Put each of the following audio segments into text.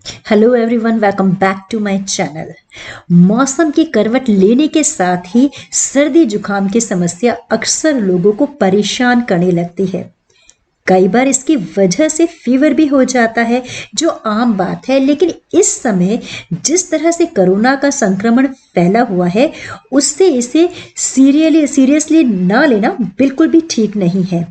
Hello everyone, welcome back to my channel. मौसम की करवट लेने के साथ ही सर्दी जुकाम की समस्या अक्सर लोगों को परेशान करने लगती है। कई बार इसकी वजह से फीवर भी हो जाता है, जो आम बात है। लेकिन इस समय जिस तरह से कोरोना का संक्रमण फैला हुआ है, उससे इसे सीरियसली ना लेना बिल्कुल भी ठीक नहीं है।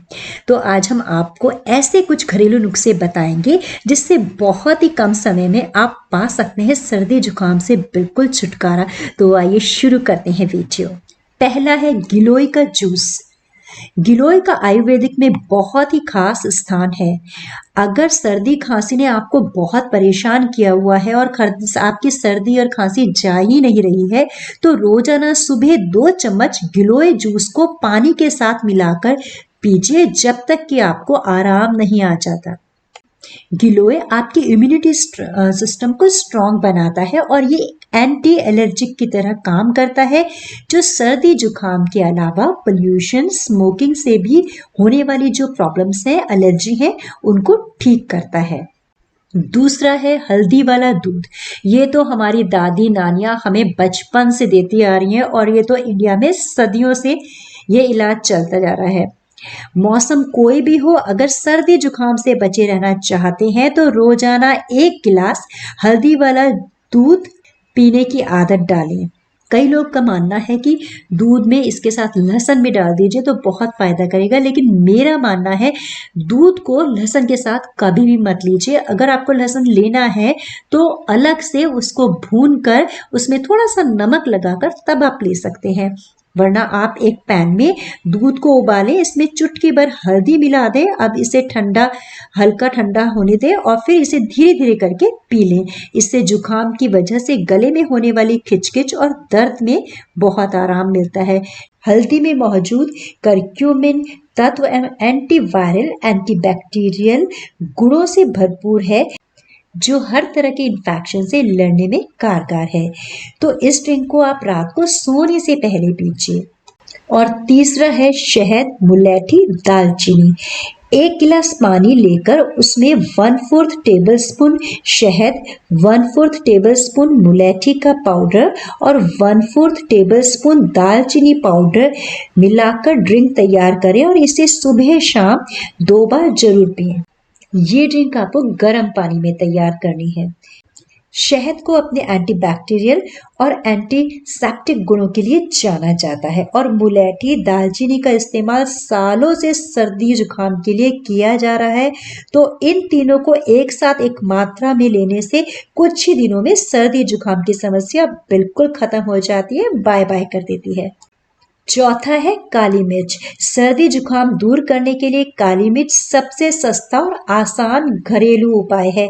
तो आज हम आपको ऐसे कुछ घरेलू नुस्खे बताएंगे जिससे बहुत ही कम समय में आप पा सकते हैं सर्दी जुकाम से बिल्कुल छुटकारा। तो आइए शुरू करते हैं वीडियो। पहला है गिलोय का जूस। गिलोय का आयुर्वेदिक में बहुत ही खास स्थान है। अगर सर्दी खांसी ने आपको बहुत परेशान किया हुआ है और आपकी सर्दी और खांसी जा ही नहीं रही है, तो रोजाना सुबह 2 चम्मच गिलोय जूस को पानी के साथ मिलाकर पीजिए जब तक कि आपको आराम नहीं आ जाता। गिलोय आपकी इम्यूनिटी सिस्टम को स्ट्रांग बनाता है और ये एंटी एलर्जिक की तरह काम करता है, जो सर्दी जुकाम के अलावा पोल्यूशन, स्मोकिंग से भी होने वाली जो प्रॉब्लम्स हैं, एलर्जी है, उनको ठीक करता है। दूसरा है हल्दी वाला दूध। ये तो हमारी दादी नानियां हमें बचपन से देती आ रही हैं और ये तो इंडिया में सदियों से ये इलाज चलता जा रहा है। मौसम कोई भी हो, अगर सर्दी जुकाम से बचे रहना चाहते हैं तो रोजाना 1 गिलास हल्दी वाला दूध पीने की आदत डालें। कई लोग का मानना है कि दूध में इसके साथ लहसुन भी डाल दीजिए तो बहुत फायदा करेगा, लेकिन मेरा मानना है दूध को लहसुन के साथ कभी भी मत लीजिए। अगर आपको लहसुन लेना है तो अलग से उसको भून कर उसमें थोड़ा सा नमक लगाकर तब आप ले सकते हैं, वरना आप एक पैन में दूध को उबालें, इसमें चुटकी भर हल्दी मिला दें। अब इसे हल्का ठंडा होने दें और फिर इसे धीरे धीरे करके पी लें। इससे जुकाम की वजह से गले में होने वाली खिचखिच और दर्द में बहुत आराम मिलता है। हल्दी में मौजूद करक्यूमिन तत्व एंटीवायरल, एंटीबैक्टीरियल गुणों से भरपूर है, जो हर तरह के इन्फेक्शन से लड़ने में कारगर है। तो इस ड्रिंक को आप रात को सोने से पहले पीजिए। और तीसरा है शहद, मुलैठी, दालचीनी। 1 गिलास पानी लेकर उसमें 1/4 टेबल स्पून शहद, 1/4 टेबल स्पून मुलैठी का पाउडर और 1/4 टेबल स्पून दालचीनी पाउडर मिलाकर ड्रिंक तैयार करें और इसे सुबह शाम 2 बार जरूर पिएं। ये ड्रिंक आपको गर्म पानी में तैयार करनी है। शहद को अपने एंटीबैक्टीरियल और एंटीसेप्टिक गुणों के लिए जाना जाता है और मुलैठी, दालचीनी का इस्तेमाल सालों से सर्दी जुकाम के लिए किया जा रहा है। तो इन तीनों को एक साथ एक मात्रा में लेने से कुछ ही दिनों में सर्दी जुकाम की समस्या बिल्कुल खत्म हो जाती है, बाय बाय कर देती है। चौथा है काली मिर्च। सर्दी जुकाम दूर करने के लिए काली मिर्च सबसे सस्ता और आसान घरेलू उपाय है।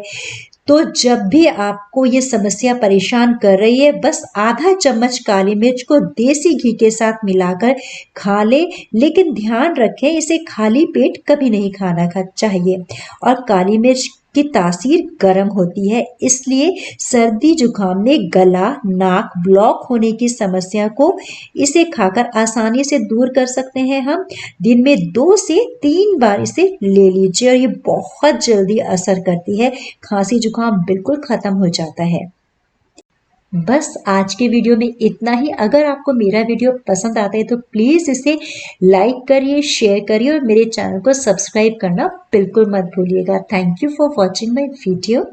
तो जब भी आपको ये समस्या परेशान कर रही है, बस आधा चम्मच काली मिर्च को देसी घी के साथ मिलाकर खा ले, लेकिन ध्यान रखें इसे खाली पेट कभी नहीं खाना चाहिए। और काली मिर्च की तासीर गर्म होती है, इसलिए सर्दी जुकाम में गला, नाक ब्लॉक होने की समस्या को इसे खाकर आसानी से दूर कर सकते हैं हम। दिन में 2 से 3 बार इसे ले लीजिए और ये बहुत जल्दी असर करती है, खांसी जुकाम बिल्कुल खत्म हो जाता है। बस आज के वीडियो में इतना ही। अगर आपको मेरा वीडियो पसंद आता है तो प्लीज़ इसे लाइक करिए, शेयर करिए और मेरे चैनल को सब्सक्राइब करना बिल्कुल मत भूलिएगा। Thank you for watching my video.